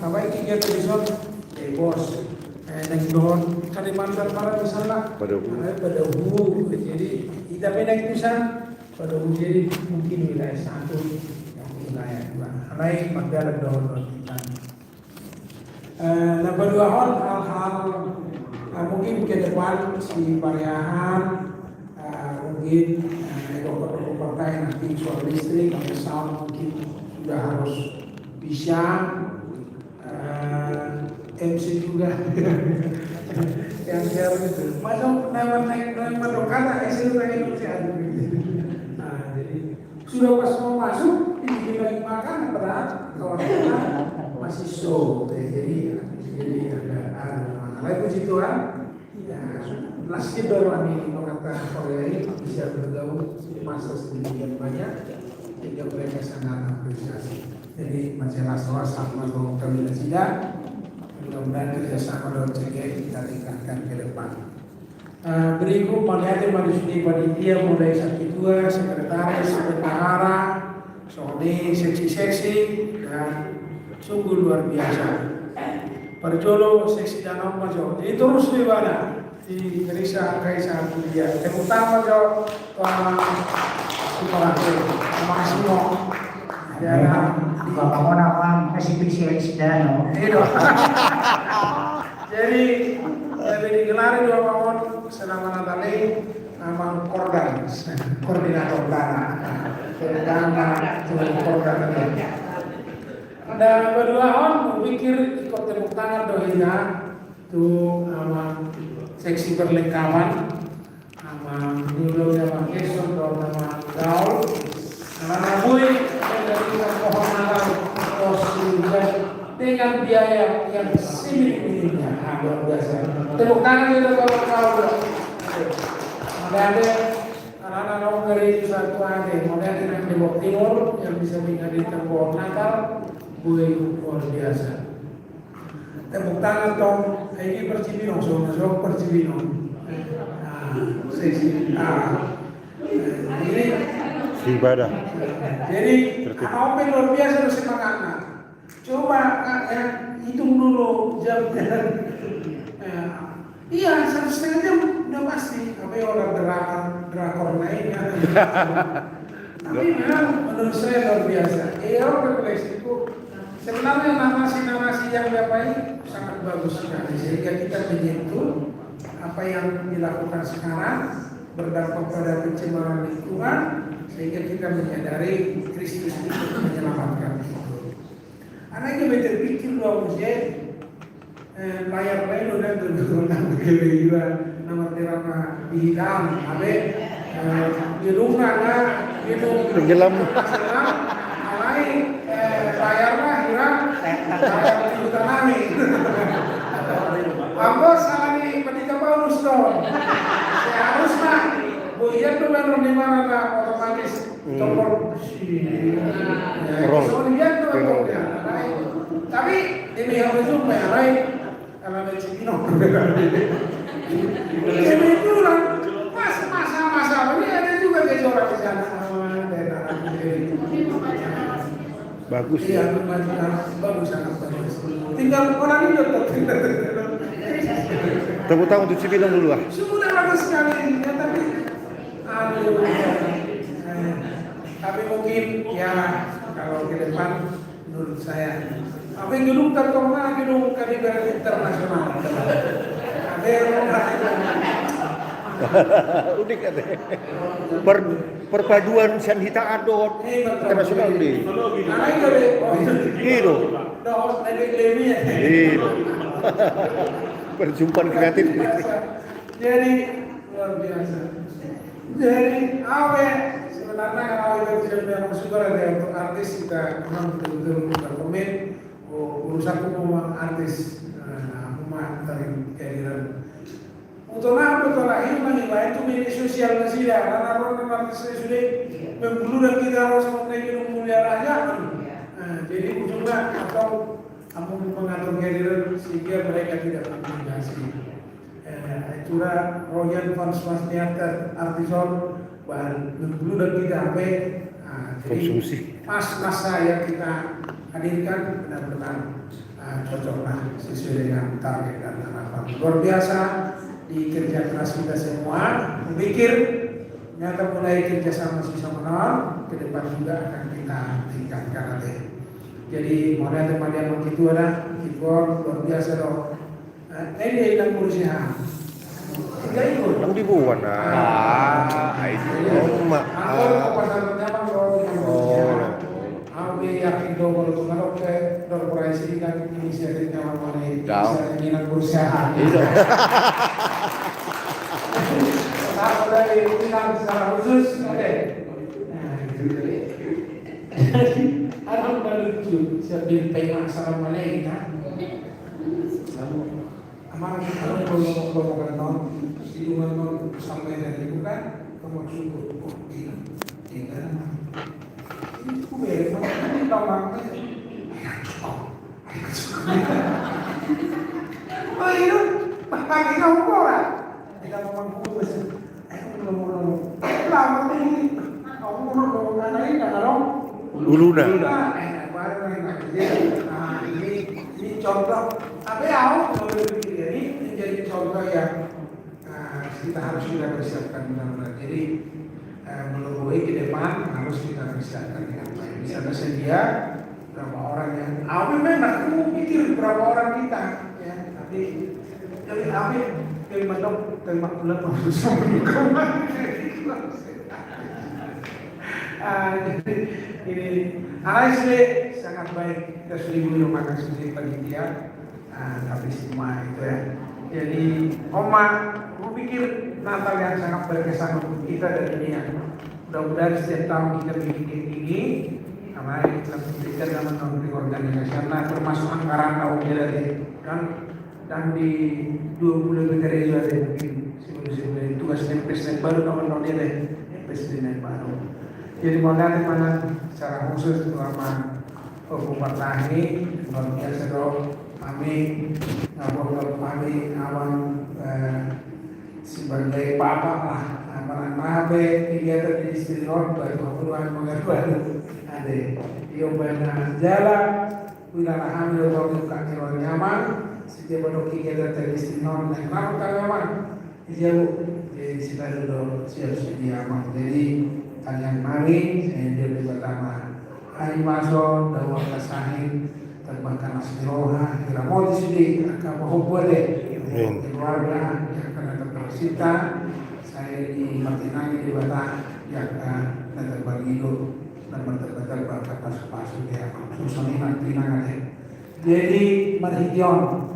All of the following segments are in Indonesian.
Apa iki episode bos nang doon Kalimantan Barat misalnya pada hulu jadi tidak beda bisa pada hulu jadi mungkin wilayah satu yang wilayah dua lain pada doon kita. Nah berdua hal-hal mungkin ke depan si Pariahan mungkin tokoh-tokoh partai nanti soal listrik atau mungkin sudah harus bisa MC juga yang share itu masuk nama dokana hasil Indonesia jadi sudah pas mau masuk ini lagi makan berat kawan-kawan masih show jadi ada puji Tuhan ya nasib dorong ini mengata Korea ini bisa bergabung masa sedemikian banyak sehingga mereka sangat apresiasi. Jadi masalah sama kami tidak mudah-mudahan kerjasama dalam CGI kita tingkatkan ke depan. Berikut melihat manusia panitia mulai sakit tua, sekretaris, bendahara, soni, seksi-seksi dan sungguh luar biasa. Perjolo seksi dan majo. Jadi terus ibadah di Gerisa Kaisar Kuliah. Tepuk tangan majo Tuan Superate. Terima kasih mo. Ya, Bapak mau apa kasih spesialis dano. Jadi lebih digelari dua tahun selama Natali nama Kordan, koordinator dana. Kordan. Dan berdua tahun berpikir ikut tepuk tangan dohina tuh nama seksi perlengkapan, nama dulu nama Kesor, nama Gaul, nama Bui. Dari kehormatan dengan biaya yang seminimnya luar biasa. Tepuk tangan kita kalau ada anak-anak dari satu ada model yang di Bawah Timur yang bisa menghadirkan pohon Natal, luar biasa. Tepuk tangan tong ini Percibinong, so Percibinong. Seksi ini ibadah. Jadi apa luar biasa semangatnya. Coba hitung dulu jam. Iya 1,5 jam udah pasti. Tapi orang drakor lainnya. Tapi memang menurut saya luar biasa. Refleksi itu sebenarnya narasi yang dapat sangat bagus sekali. Sehingga kita menyentuh apa yang dilakukan sekarang berdampak pada pencemaran lingkungan. Sehingga kita menyadari Kristus itu menyelamatkan itu. Anak ini berpikir bahwa layar lain udah berguna juga nomor terama di hitam, abe gedung naga gedung tenggelam, alai layarnya hilang, layar di tanami. Ambos alai ketika Paulus dong, seharusnya buaya tuh baru di mana lah otomatis tombol tapi ini harus juga ya lain karena Cina ini itu lah masa ini ada juga gejolak di sana bagus ya bagus sangat bagus tinggal orang itu tepuk tangan untuk Cibinong dulu lah sudah bagus sekali ya tapi mungkin ya kalau ke depan menurut saya apa yang gedung terkenal gedung KBRI internasional ada unik ada perpaduan Sanhita Adot internasional di gitu perjumpaan kreatif jadi luar biasa. Jadi apa sebenarnya kalau kita tidak bersyukur ada untuk artis kita memang betul-betul berkomen urusan hukum artis umat dari kehadiran. Untuk apa betul lah ini itu media sosial masih ya karena orang artis sudah membuludak kita harus menaiki mulia raja. Jadi ujungnya atau mengatur kehadiran sehingga mereka tidak berkomunikasi. Itulah Royan Van Smasniater Artison bahan dulu dan kita konsumsi pas masa yang kita hadirkan benar-benar cocok lah sesuai dengan target dan harapan. Luar biasa di kerja keras kita semua. Pikir nyata mulai kerja sama sisa menol ke depan juga akan kita tingkatkan nanti. Jadi modal teman-teman begitu ada keyboard luar biasa dong. Ini yang berusaha. Tiga ikut. Ang dibuwan na. Ay, Ako pasal naman Oh. Aku yakin dong kalau ke korporasi kan inisiatif yang mana Tahu. ini yang berusaha. Iya. Aku dari Pinang secara khusus, oke. Nah, itu jadi. Ada lucu, sebelum pengen assalamualaikum kan. Lalu, amal kalau non, di rumah non sampai dari itu kan, kamu syukur, oh iya, iya. Itu beres, ini tahu oh itu, pakai kamu orang. Kita ngomong khusus, ngomong lama ini, kamu ngomong anak ini nggak dong? Ulu na. Nah, ini contoh. Tapi aku ini menjadi contoh yang kita harus sudah persiapkan benar-benar. Jadi melalui ke depan harus kita persiapkan dengan baik. Misalnya sedia berapa orang yang aku memang aku pikir berapa orang kita, ya. Tapi aku memang tembak bulan harus sama jadi ini analisnya sangat baik. Kita sudah rumah kasih panitia, tapi semua itu ya. Jadi Oma, aku pikir Natal yang sangat berkesan untuk kita dan dunia. Mudah-mudahan setiap tahun kita bikin ini, karena kita berikan dalam menteri organisasi, karena termasuk anggaran tahun jadi kan. Dan di 20 negara itu ada mungkin sebelum tugas presiden baru nomor dia presiden baru. Jadi mohon teman secara khusus selama Bupati Tahi, luar biasa dong. Kami ngabur kami awan sebagai papa lah, mabe kegiatan di Istiqomah berkebutuhan mengerti ada dia benar jalan, wilayah hamil atau kakek nyaman. Setiap ada kegiatan tradisi non yang kenapa nyaman? Jadi kita dulu siap sedia aman. Jadi kalian mari saya jadi pertama. Hari masuk dan waktu sahin terbangkan asmiroha kira mau di sini akan mau boleh keluarga yang akan tercipta. Saya di Martinangi di Batak yang akan terbagi hidup dan betul-betul berkata-kata dia susunan Martinangi. Jadi Marhidion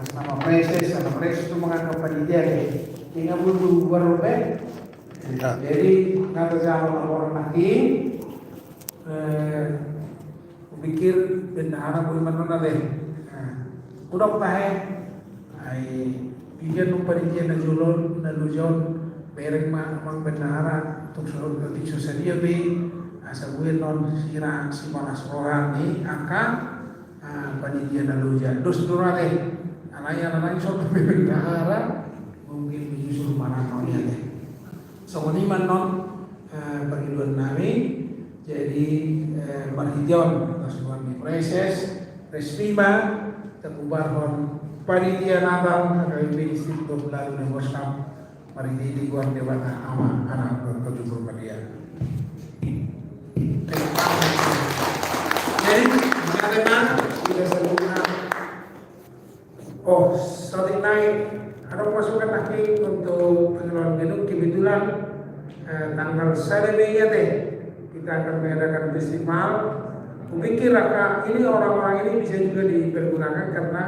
sama preses itu menganggap panitia hingga butuh berubah. Jadi kata jalan orang nanti pikir benar aku mana deh. Udah tahu, ay pikir nung panitia na julon na lujon pereng mang benar untuk seluruh ketika sedia be asa gue non sira si manas orang ni akan panitia na lujon dos durate. Anak-anak soal berbeda mungkin menyusul mana nonnya deh. Songoniman non perhidupan kami jadi marhijon suami preses resmiba terbubarkan panitia Natal kami ministri 12 dan Bostam marhidi di guam dewata ama anak berkejukur dia. Jadi teman-teman sudah sebelumnya. Oh, sorry naik. Ada pasukan lagi untuk pengelolaan gedung. Kebetulan tanggal 1 Mei ya deh kita akan mengadakan festival. Kupikir ini orang-orang ini bisa juga dipergunakan karena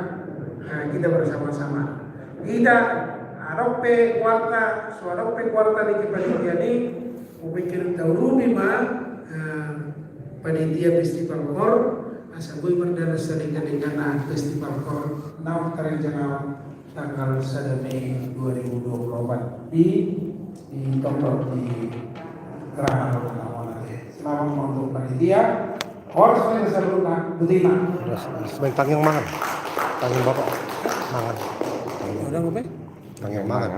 kita bersama-sama. Kita adope kuarta di kepanitia ini. Kupikir tahu mah panitia festival kor. Asal gue berdana sedikit dengan festival kor now terencana tanggal 1 Mei 2024 di Tontor di Geraha Lawan. Selamat untuk panitia. Harus saya sebelumnya Butina. Main tangyang mangan. Tangyang bapak mangan. Udah ngomong? Tangyang mangan.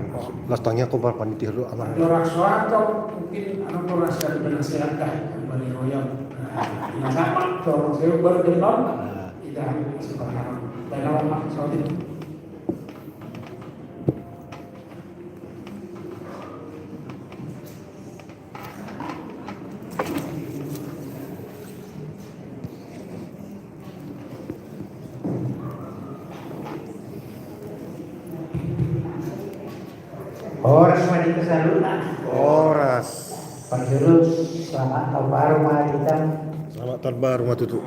Las tangyang ko panitia lu aman. Orang soal mungkin anak orang sekali penasehat dah bani royal. Nah, sama orang saya baru dengar. kita sekarang dalam maksud itu. Oras wanita saluna. Oras. Pagurus selamat tahun baru mari kita. Selamat tahun baru Matutu.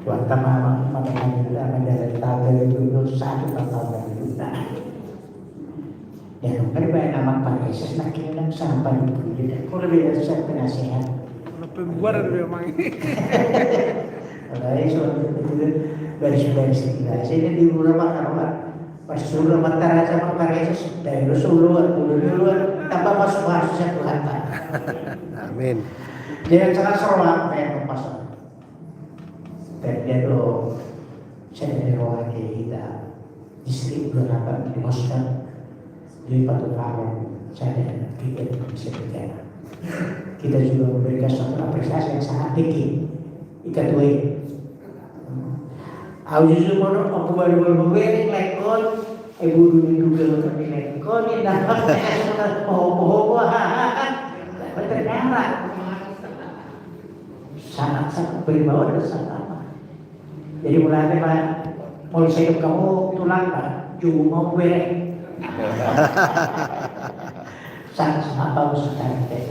Tuan teman kita menjadi tabel dulu satu tahun baru. Ya, kan banyak nama Pak Yesus makin dan sampai di kalau lebih dari saya penasehat. Pembuat memang. Kalau itu baris-baris kita. Saya di rumah makan pas suruh mata raja Pak Yesus dari dulu tanpa masuk saya Tuhan. Amin. Dia sangat seronok kayak pasal. Dan dia tuh saya dari orang kita distrik berapa dimasukkan di Batu Karang. Saya kita bisa berjalan. Kita juga memberikan suatu apresiasi yang sangat tinggi. Ikat duit. Aku justru mau aku baru lekon, ibu dulu juga lekon ini dapat ternyata sangat berbawa dan sangat apa. Jadi mulai Pak, mau saya kamu tulang Pak, cuma gue sangat bagus sekali.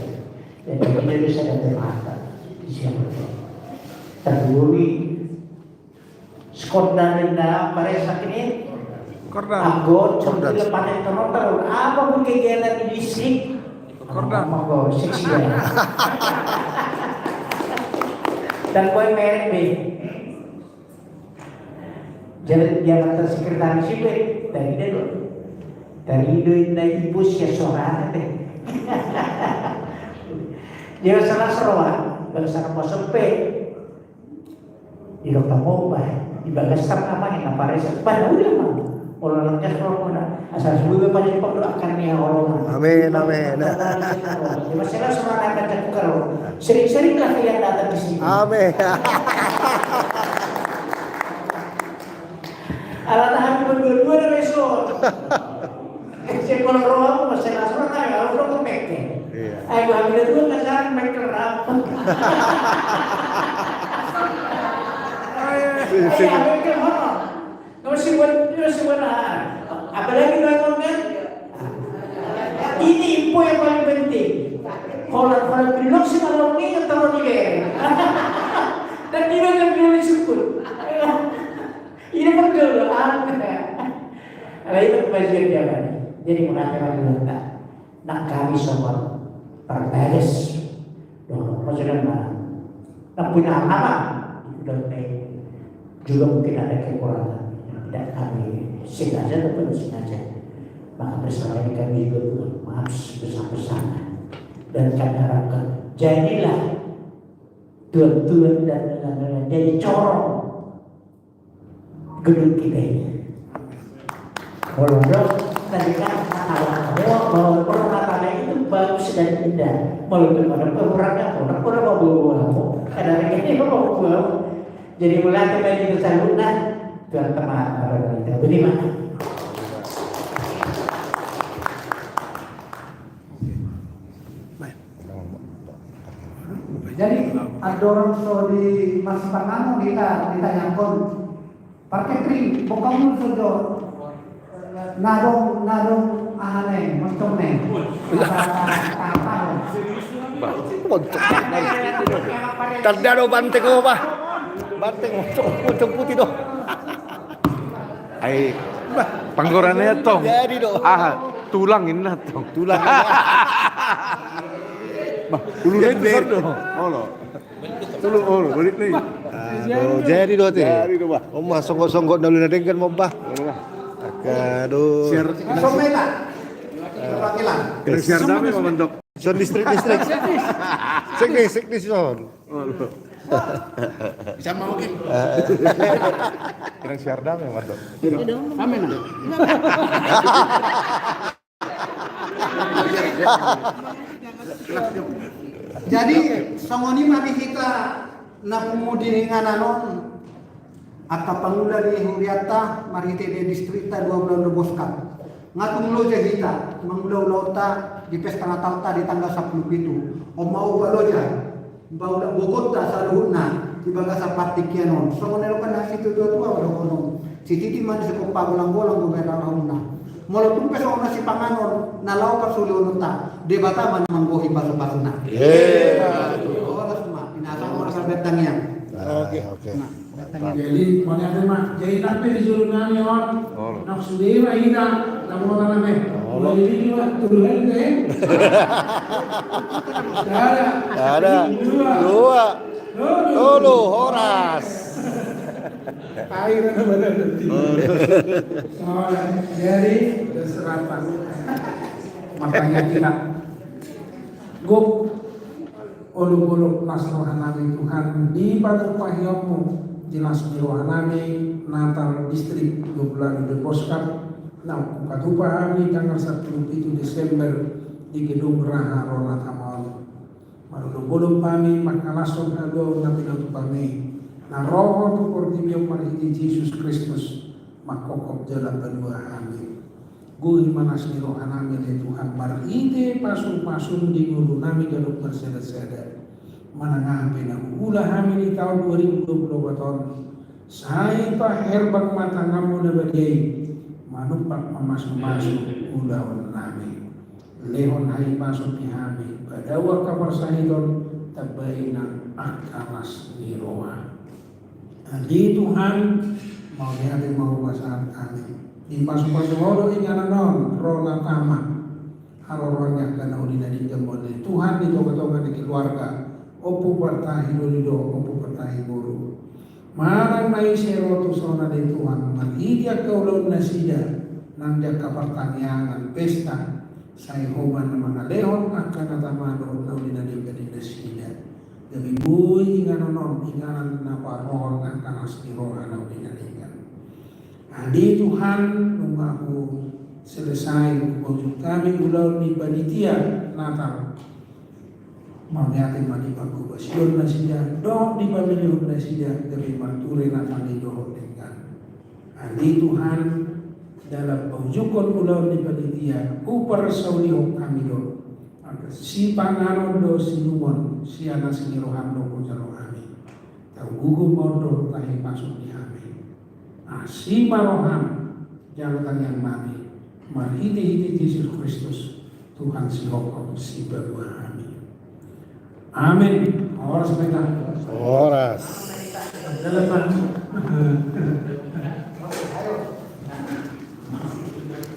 Jadi kita bisa datang di sini. Terdiri Skodan dan Paresa ini Anggot, contohnya panen teror apa pun kegiatan di distrik Anggot, seksi dan kue merek B jangan tersekretaris sipil dari ibu sia suara dia salah seroa kalau salah masuk P di dokter mobile di bagas apa yang Paresa pada udah mah orang lekas corona asal sebelumnya banyak doakan ya orang. Amin, amin. Masalah semua akan terjadi kalau sering-seringlah kalian datang di sini. Amin. Alat hamil berdua-dua dan besok. Saya kalau roh masalah semua kan kalau roh kepeke. Ayo hamil dua kesan mereka apa? Hamil ke mana? Masih buat apalagi doang kan? Ini info yang paling penting. Kalau bilog sih kalau ini taruh di leher. Dan dia yang bilog disebut. Ini betul ada itu bagian dia kan. Jadi mengatakan dulu nak kami semua pertedes. Maksudnya mana? Nak punya nama juga mungkin ada kekurangan. Dan kami sengaja atau sengaja maka bersama ini kami juga mohon maaf besar-besaran dan kami harapkan jadilah tuan-tuan dan jadi corong gedung kita ini. Kalau tadi kan bahwa perkataan itu bagus dan indah walaupun ada kurangnya orang mau bawa kadang-kadang ini mau bawa jadi mulai kembali ke saluran Tuhan teman kita bagaimana? Jadi ada orang so di masih pangan kita nyangkon pakai kering bukan dulu saja narong ahane macam ni Tanda do banteng ko pa. Banteng mo putih do. Ay, panggorannya tong. Jadi do. Tulangin na tong. Tulang. Ulit do. Olo. Olo, balik nih. Jadi do te. Jadi do ba. Oma songgok-songgok dulu na dengan mo ba. Aduh. Share. somela perwakilan Share dami membentuk. Son distrik. Seknis son. bisa mau mungkin Kirang share dami membentuk. amin jadi songoni mari kita na pemudi ngananon Aka pangula di Huriata, marite de distrikta 2 bulan leboskan. Ngatung loja kita, mangulaw ta di pesta Natal ta di tanggal 10 itu. O mau baloja, bauda Bogota sa luhuna, di baga sa partikianon. So nelo kan situ dua kono. Si titi man sa pagulang-gulang gobernador na. Molo tumpes ona si panganon nalaw pa sulio ta. Debata man manggohi pasu-pasu na. Oras ma, pinasa mo sa betang yan. Oke. Jadi mana ada mak jadi tapi disuruh nami orang nak sendiri ina namun orang nami jadi juga turun deh Ada. Dua. Lolo Horas. air benar jadi keseratan makanya kita go ulu-ulu nasrohanami Tuhan di batu pahyomu jelas mirohanami Natal distrik 2 bulan Deboskan nah katupa kami tanggal 10 itu Desember di gedung Geraha Ronat Amal marudong kami maka langsung hado nabi natu kami na roho tu portibiyong marhiti Jesus Kristus makokop jalan berdua kami gui manas ni rohanami de Tuhan marhiti pasun-pasun di guru nami galuk berseda-seda manangapi na ula kami di tahun 2020 tahun saya pa herbang mata ngamu na badai manupak masuk ulawan nami lehon hai pasok ni kami badawa kabar sahidon tabayna akalas ni roha di Tuhan mau dihadir mau pasangan kami di pasok-pasok orang ingana non rola tama harornya kana udina di jambone Tuhan di toga-toga di keluarga opo partahi dolido opo partahi guru marang mai seroto sona di Tuhan manhidia kaulon nasida nang jaka pertanian pesta saya hoban na mga lehon akan natamano na udina di nasida demi bui inganan na parohon ng kanas ni roha na udina di Tuhan nung ako selesai kung kami ulaw ni panitia Natal Mamyatin manipagkubasyon na siya, doon di pamilyong na siya, gabi magtuloy na kami doon dengan. Di Tuhan, dalam paujukon ulaw ni panitia, upar sa ulihong kami doon. Si Panganon do sinumon, siya na siniruhan do ko sa kami. Tawugugong mo doon tayo pasok ni kami. Si Maroham, jangatan yang mami, marhiti-hiti Jesus Kristus, Tuhan si Hokong, si Bawa kami. Amin. Horas mereka. Horas. Dalam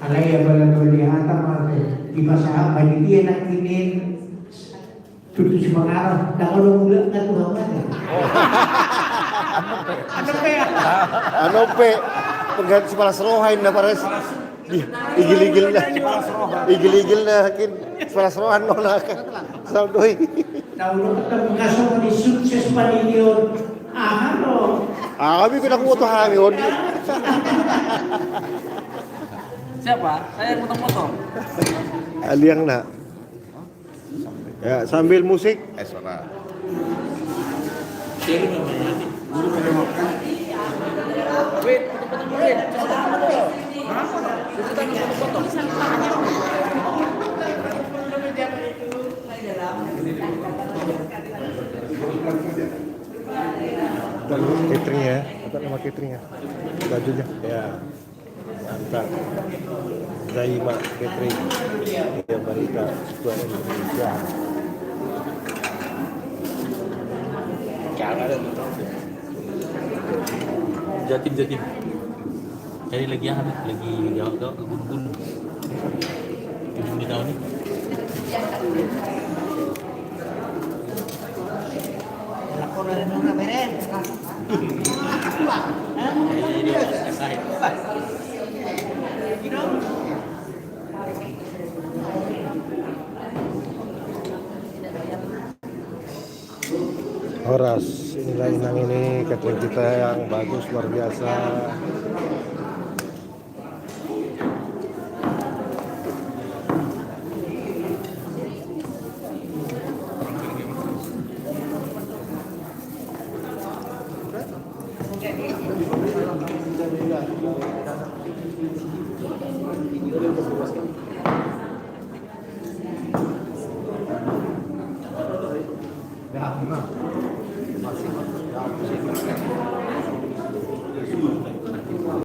Alay ya bala tulihata mate di masa panitia nak kinin tutu semangat dah kalau mula na Tuhan kan. Ano pe? Pagkat si Palas Rohain na pares igil-igil na kin si Palas Rohan no na saldoy. Naulog ka mga ni sukses paninyon. Ano? Kami pinakuto hangin. Siapa? Saya yang motor-motor. Aliang na. Ya, sambil musik. Esora. Wait, foto-foto. Hah? Foto-foto. Cateringnya ya, apa nama cateringnya? Bajunya. Ya, mantap. Zaima Catering. Ya, Barita Suara Indonesia. Jatim. Cari lagi yang habis, lagi jauh-jauh ke gunung-gunung. Ujung di tahun ini. Horas, inilah Inang ini catering kita yang bagus luar biasa. Masih